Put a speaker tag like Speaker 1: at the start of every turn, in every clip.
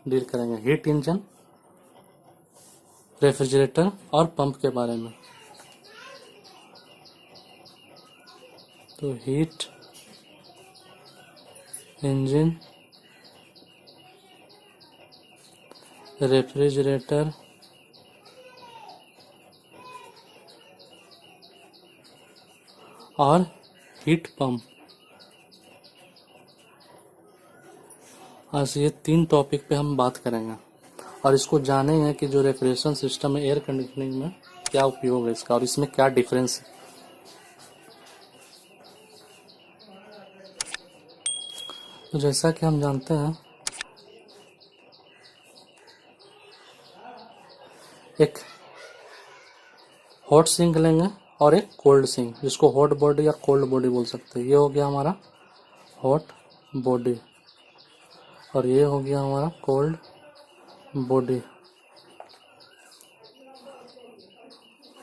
Speaker 1: Deal करेंगे, heat engine, refrigerator और pump के बारे में। तो हीट इंजन, रेफ्रिजरेटर और हीट पंप, आज ये 3 टॉपिक पे हम बात करेंगे और इसको जानेंगे कि जो रेफ्रिजरेशन सिस्टम है एयर कंडीशनिंग में क्या उपयोग है इसका और इसमें क्या डिफरेंस है। तो जैसा कि हम जानते हैं, एक हॉट सिंक लेंगे और एक कोल्ड सिंक, जिसको हॉट बॉडी या कोल्ड बॉडी बोल सकते हैं। ये हो गया हमारा हॉट बॉडी और ये हो गया हमारा कोल्ड बॉडी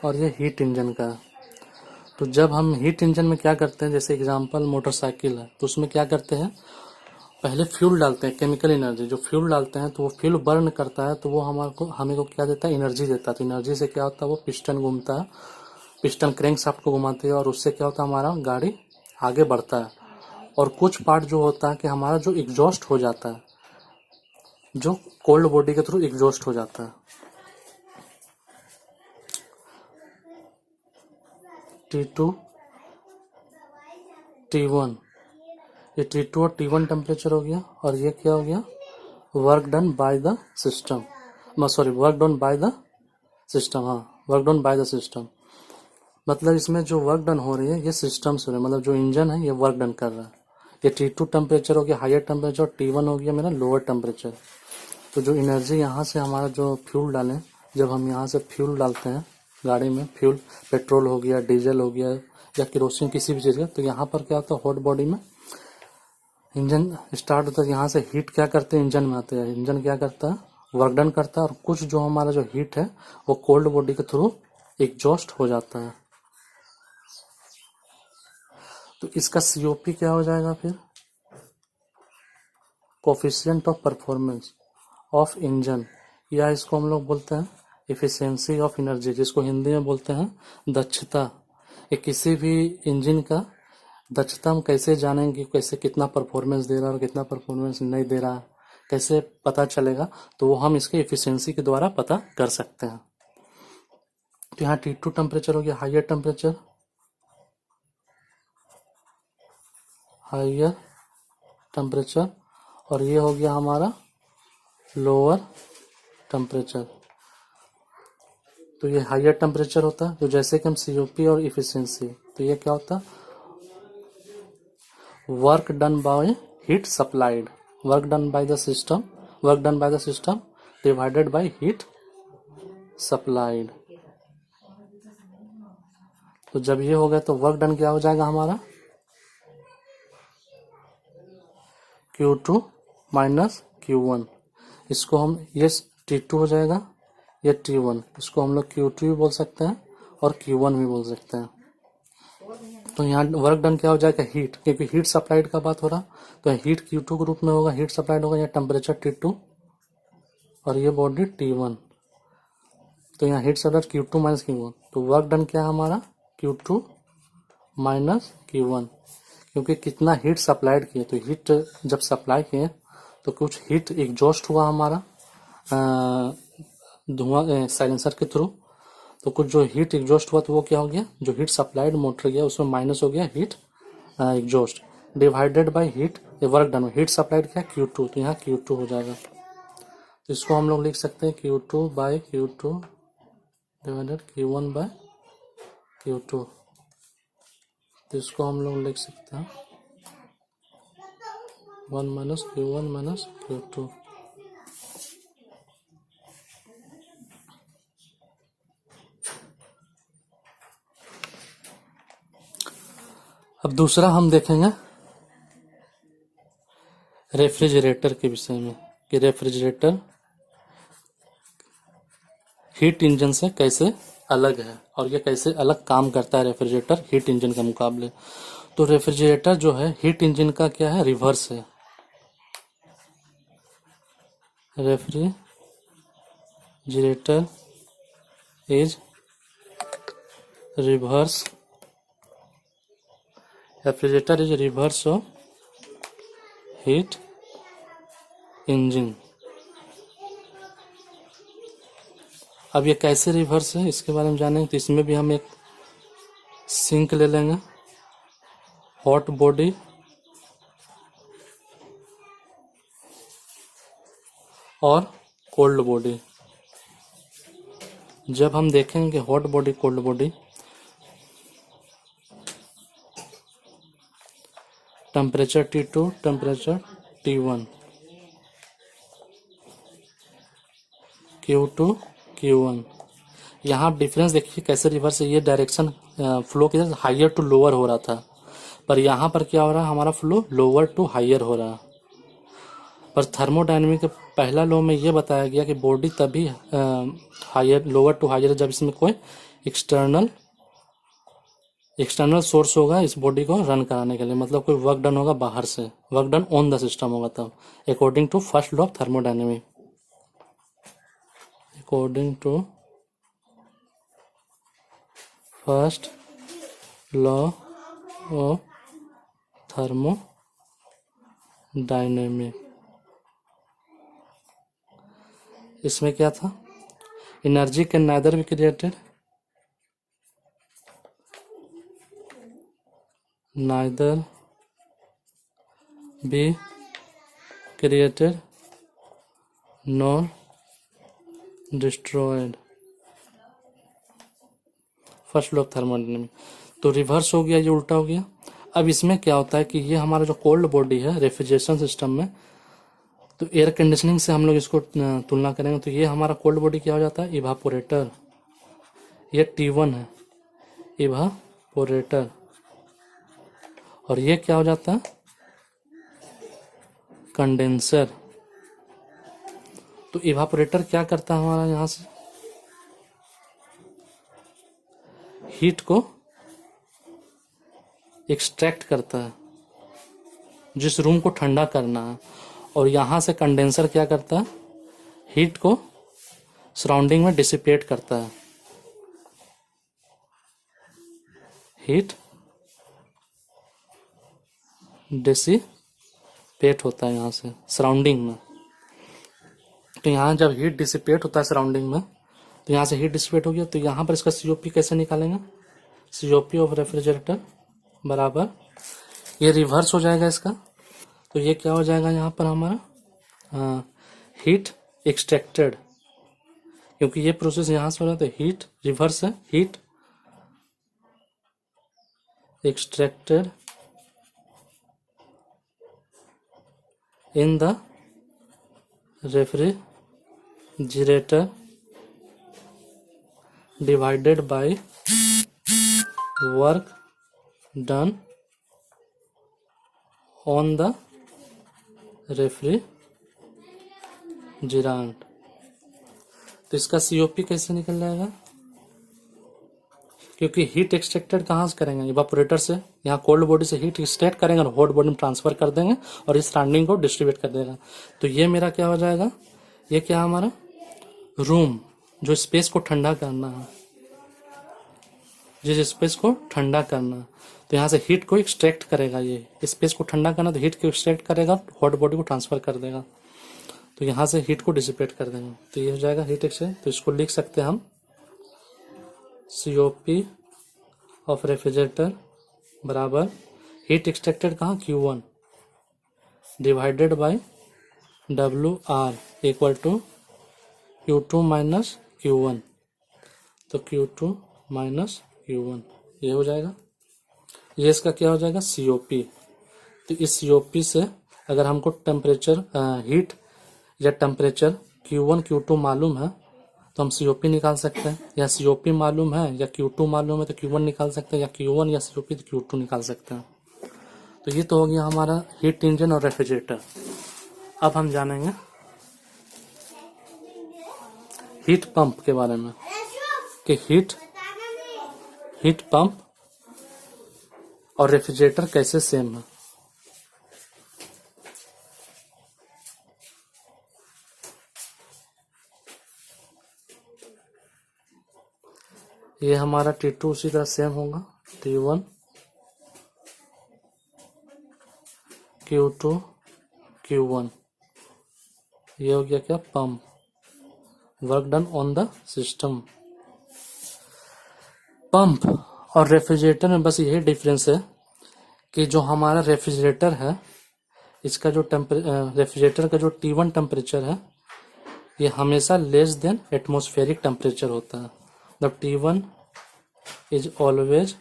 Speaker 1: और ये हीट इंजन का है। तो जब हम हीट इंजन में क्या करते हैं, जैसे एग्जांपल मोटरसाइकिल है, तो उसमें क्या करते हैं, पहले फ्यूल डालते हैं, केमिकल एनर्जी। जो फ्यूल डालते हैं तो वो फ्यूल बर्न करता है, तो वो हमें को क्या देता है, एनर्जी देता है। तो एनर्जी से क्या होता है, वो पिस्टन घूमता है, पिस्टन क्रैंक शाफ्ट को घुमाती है और उससे क्या होता है, हमारा गाड़ी आगे बढ़ता है। और कुछ पार्ट जो होता है कि हमारा जो एग्जॉस्ट हो जाता है, जो कोल्ड बॉडी के थ्रू एग्जॉस्ट हो जाता है। T2 T1, ये T2 और T1 टेम्परेचर हो गया और ये क्या हो गया, work done by the system, sorry work done by the system, हाँ work done by the system. मतलब इसमें जो वर्क डन हो रही है ये सिस्टम से, मतलब जो इंजन है ये वर्क डन कर रहा है। ये T2 टेम्परेचर हो गया हायर टेम्परेचर और T1 हो गया मेरा लोअर टेम्परेचर। तो जो एनर्जी यहाँ से हमारा जो फ्यूल डालें, जब हम यहाँ से फ्यूल डालते हैं गाड़ी में, फ्यूल पेट्रोल हो गया, डीजल हो गया या केरोसिन किसी भी चीज़ का, तो यहाँ पर क्या होता है, हॉट बॉडी में इंजन स्टार्ट होता है। यहाँ से हीट क्या करते हैं, इंजन में आते हैं, इंजन क्या करता है, वर्क डन करता है और कुछ जो हमारा जो हीट है वो कोल्ड बॉडी के थ्रू एग्जॉस्ट हो जाता है। तो इसका COP क्या हो जाएगा फिर, coefficient of performance of engine, या इसको हम लोग बोलते हैं एफिशिएंसी ऑफ एनर्जी, जिसको हिंदी में बोलते हैं दक्षता। ये किसी भी इंजन का दक्षता हम कैसे जानेंगे, कैसे कितना परफॉर्मेंस दे रहा है और कितना परफॉर्मेंस नहीं दे रहा है, कैसे पता चलेगा, तो वो हम इसके एफिशिएंसी के द्वारा पता कर सकते हैं। तो यहाँ T2 टेम्परेचर हो गया हायर टेम्परेचर, हायर टेम्परेचर और ये हो गया हमारा लोअर टेम्परेचर। तो ये हायर टेम्परेचर होता है, तो जैसे कि हम COP और इफिशियंसी, तो ये क्या होता है, work done by heat supplied, work done by the system, work done by the system divided by heat supplied. तो जब ये हो गया तो वर्क डन क्या हो जाएगा हमारा, Q2 माइनस Q1। इसको हम, ये T2 हो जाएगा, ये T1, इसको हम लोग Q2 भी बोल सकते हैं और Q1 भी बोल सकते हैं। तो यहाँ वर्क डन क्या हो जाएगा, हीट, क्योंकि हीट सप्लाइड का बात हो रहा, तो हीट Q2 के रूप में होगा, हीट सप्लाइड होगा, या टेम्परेचर T2 और ये बॉडी T1। तो यहाँ heat supplied Q2 minus Q1, तो वर्क डन क्या है हमारा, Q2 माइनस Q1, क्योंकि कितना हीट सप्लाइड किए, तो हीट जब सप्लाई किए तो कुछ हीट एग्जॉस्ट हुआ हमारा धुआं साइलेंसर के थ्रू, तो कुछ जो हीट एग्जॉस्ट हुआ तो वो क्या हो गया, जो हीट सप्लाइड मोटर गया उसमें माइनस हो गया heat exhaust, divided by heat, ये वर्क डन, हीट सप्लाइड क्या Q2, तो यहाँ Q2 हो जाएगा। तो इसको हम लोग लिख सकते हैं Q2 bye Q2 divided Q1 bye Q2। तो इसको हम लोग लिख सकते हैं 1 माइनस Q1 माइनस Q2। अब दूसरा हम देखेंगे रेफ्रिजरेटर के विषय में, कि रेफ्रिजरेटर हीट इंजन से कैसे अलग है और ये कैसे अलग काम करता है रेफ्रिजरेटर हीट इंजन के मुकाबले। तो रेफ्रिजरेटर जो है हीट इंजन का क्या है, रिवर्स है। Refrigerator is reverse refrigerator is reverse of heat engine. अब ये कैसे रिवर्स है इसके बारे में जानेंगे, तो इसमें भी हम एक सिंक ले लेंगे, हॉट बॉडी और कोल्ड बॉडी। जब हम देखेंगे hot body cold body, temperature T2 temperature T1, Q2 Q1, यहाँ डिफरेंस देखिए कैसे रिवर्स है। ये डायरेक्शन फ्लो की हाइयर टू लोअर हो रहा था, पर यहाँ पर क्या हो रहा है, हमारा फ्लो लोअर टू हाइयर हो रहा है। पर थर्मोडायनेमिक के पहला लॉ में ये बताया गया कि बॉडी तभी हाइयर लोअर टू हाइयर जब इसमें कोई एक्सटर्नल सोर्स होगा इस बॉडी को रन कराने के लिए, मतलब कोई वर्क डन होगा बाहर से, work done on the system होगा तब, according to first law of thermodynamic. According to first law of thermodynamic. इसमें क्या था, energy can neither be created nor destroyed. First law of thermodynamic. तो रिवर्स हो गया, ये उल्टा हो गया। अब इसमें क्या होता है कि ये हमारा जो कोल्ड बॉडी है रेफ्रिजरेशन सिस्टम में, तो एयर कंडीशनिंग से हम लोग इसको तुलना करेंगे, तो ये हमारा कोल्ड बॉडी क्या हो जाता है, इवापोरेटर। ये T1 है, इवापोरेटर। और ये क्या हो जाता है, कंडेंसर। तो इवापोरेटर क्या करता है, हमारा यहाँ से हीट को एक्सट्रैक्ट करता है, जिस रूम को ठंडा करना है, और यहाँ से कंडेंसर क्या करता है, हीट को सराउंडिंग में डिसिपेट करता है। हीट डिसिपेट होता है यहाँ से सराउंडिंग में। तो यहाँ जब हीट डिसिपेट होता है सराउंडिंग में, तो यहाँ से हीट डिसिपेट हो गया, तो यहाँ पर इसका COP कैसे निकालेंगे, COP ऑफ रेफ्रिजरेटर बराबर, ये रिवर्स हो जाएगा इसका, तो ये क्या हो जाएगा यहाँ पर हमारा हीट एक्सट्रैक्टेड, क्योंकि ये प्रोसेस यहाँ से हो रहा है, तो हीट रिवर्स है, heat extracted in the refrigerator divided by work done on the refrigerant. तो इसका COP कैसे निकल जाएगा, क्योंकि हीट एक्सट्रैक्टेड कहाँ से करेंगे, इवापोरेटर से। यहाँ कोल्ड बॉडी से हीट एक्सट्रैक्ट करेंगे और हॉट बॉडी में ट्रांसफर कर देंगे, और इस सराउंडिंग को डिस्ट्रीब्यूट कर देगा। तो ये मेरा क्या हो जाएगा, ये क्या हमारा रूम, जो स्पेस को ठंडा करना है, जिस स्पेस को ठंडा करना है, तो यहाँ से हीट को एक्सट्रैक्ट करेगा। ये स्पेस को ठंडा करना, तो हीट को एक्सट्रैक्ट करेगा, हॉट बॉडी को ट्रांसफर कर देगा, तो यहाँ से हीट को डिसिपेट कर देंगे, तो ये हो जाएगा हीट एक्सचेंज। तो इसको लिख सकते हैं हम COP ऑफ रेफ्रिजरेटर बराबर हीट एक्सट्रैक्टेड कहाँ, Q1 divided by WR equal to Q2 minus Q1, तो Q2 माइनस Q1 ये हो जाएगा। ये इसका क्या हो जाएगा, COP। तो इस COP से अगर हमको टेम्परेचर हीट या टेम्परेचर Q1 Q2 मालूम है, तो हम COP निकाल सकते हैं, या COP मालूम है या Q2 मालूम है तो Q1 निकाल सकते हैं, या Q1 या COP तो Q2 निकाल सकते हैं। तो ये तो हो गया हमारा हीट इंजन और रेफ्रिजरेटर। अब हम जानेंगे हीट पंप के बारे में, कि हीट पंप और रेफ्रिजरेटर कैसे सेम है। ये हमारा T2 उसी तरह सेम होगा, T1 Q2 Q1। ये हो गया क्या, pump. Work done on the system. Pump और रेफ्रिजरेटर में बस यही डिफरेंस है कि जो हमारा रेफ्रिजरेटर है, इसका जो रेफ्रिजरेटर का जो T1 टेम्परेचर है, ये हमेशा लेस देन एटमॉस्फेरिक टेम्परेचर होता है। The T1 is always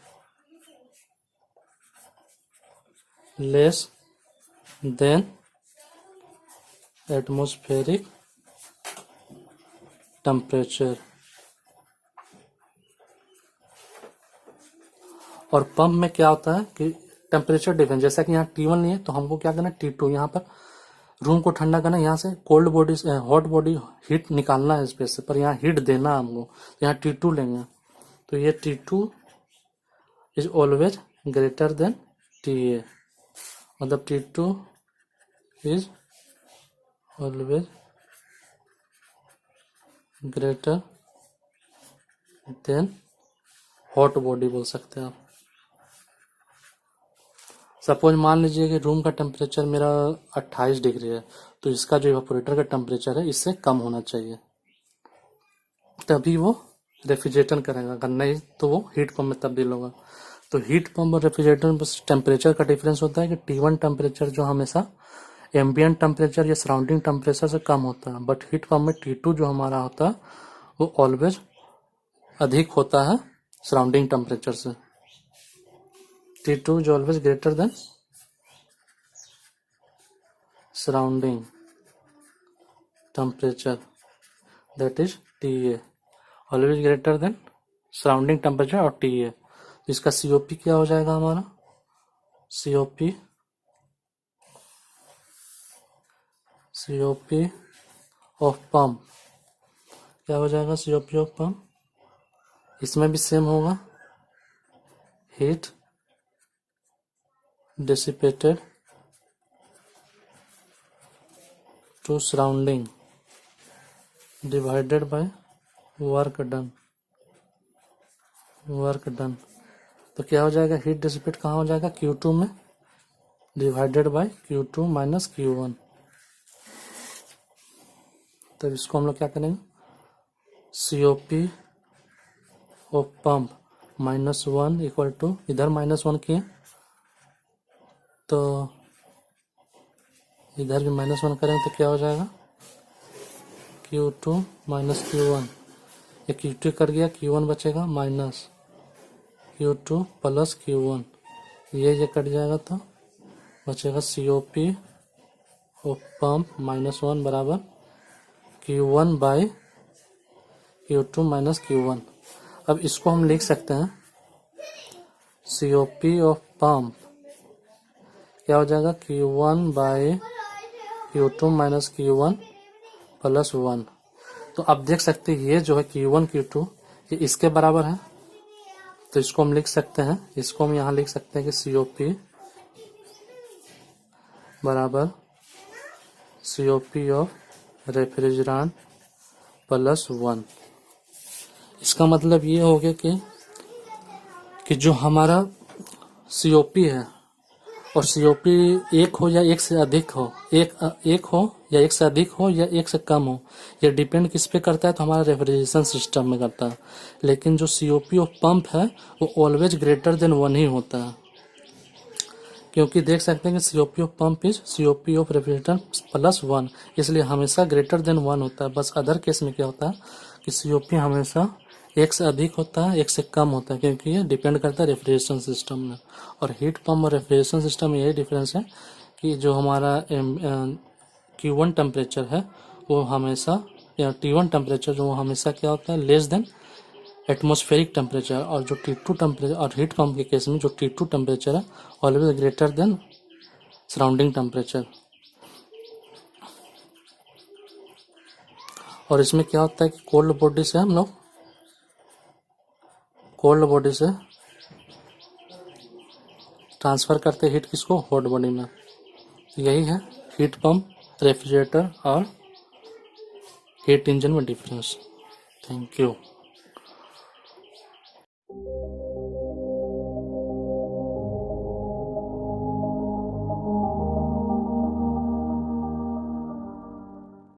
Speaker 1: less than atmospheric temperature. और पंप में क्या होता है कि टेम्परेचर डिफरेंस, जैसा कि यहाँ T1 नहीं है तो हमको क्या करना है, T2 यहाँ पर रूम को ठंडा करना है, यहाँ से कोल्ड बॉडी से हॉट बॉडी हीट निकालना है स्पेस से, पर यहाँ हीट देना है हमको, यहाँ T2 लेंगे। तो ये T2 is always greater than TA, मतलब T2 is always greater than hot body बोल सकते हैं आप। सपोज मान लीजिए कि रूम का टेम्परेचर मेरा 28 डिग्री है, तो इसका जो इवेपोरेटर का टेम्परेचर है इससे कम होना चाहिए, तभी वो रेफ्रिजरेटर करेगा, अगर नहीं तो वो हीट पंप में तब्दील होगा। तो हीट पंप और रेफ्रिजरेटर में बस टेम्परेचर का डिफरेंस होता है कि T1 टेम्परेचर जो हमेशा एम्बिएंट टेम्परेचर या सराउंडिंग टेम्परेचर से कम होता है, बट हीट पंप में T2 जो हमारा होता है वो ऑलवेज अधिक होता है सराउंडिंग टेम्परेचर से। T2 is always greater than surrounding temperature, that is TA, always greater than surrounding temperature और TA। इसका COP क्या हो जाएगा हमारा, COP ऑफ पंप क्या हो जाएगा, COP ऑफ पंप। इसमें भी सेम होगा, heat dissipated to surrounding divided by work done। तो क्या हो जाएगा, हीट डिसिपेट कहाँ हो जाएगा, Q2 में, divided by Q2 minus Q1। तब इसको हम लोग क्या करेंगे, COP of pump -1 equal to, इधर -1 किए तो इधर भी -1 करेंगे तो क्या हो जाएगा, Q2 माइनस Q1। ये Q2 कर गया, Q1 बचेगा माइनस Q2 प्लस Q1, ये कट जाएगा तो बचेगा COP ऑफ पंप -1 बराबर Q1 by Q2 minus Q1। अब इसको हम लिख सकते हैं, COP ऑफ पंप क्या हो जाएगा, Q1 by Q2 minus Q1 plus 1। तो अब देख सकते हैं ये जो है Q1 Q2 ये इसके बराबर है, तो इसको हम लिख सकते हैं, इसको हम यहाँ लिख सकते हैं कि COP बराबर COP ऑफ रेफ्रिजरेंट प्लस 1। इसका मतलब ये हो गया कि जो हमारा COP है और COP एक हो या एक से अधिक हो, एक हो या एक से अधिक हो या एक से कम हो, ये डिपेंड किस पे करता है, तो हमारा रेफ्रिजरेशन सिस्टम में करता है। लेकिन जो COP ऑफ पंप है वो ऑलवेज ग्रेटर देन 1 ही होता है, क्योंकि देख सकते हैं कि COP of pump is COP of refrigerator plus 1, इसलिए हमेशा ग्रेटर देन 1 होता है। बस अदर केस में क्या होता है कि COP हमेशा एक से अधिक होता है, एक से कम होता है, क्योंकि ये डिपेंड करता है रेफ्रिजरेशन सिस्टम में। और हीट पंप और रेफ्रिजरेशन सिस्टम में यही डिफरेंस है कि जो हमारा Q1 टेम्परेचर है वो हमेशा, या T1 टेम्परेचर जो हमेशा क्या होता है, लेस देन एटमॉस्फेरिक टेम्परेचर, और जो T2 टेम्परेचर, और हीट पंप के केस में जो T2 टेम्परेचर है always greater than surrounding temperature. और इसमें क्या होता है कि कोल्ड बॉडी से हम लोग ट्रांसफर करते हैं हीट किसको, हॉट बॉडी में। यही है हीट पंप, रेफ्रिजरेटर और हीट इंजन में डिफरेंस। Thank you.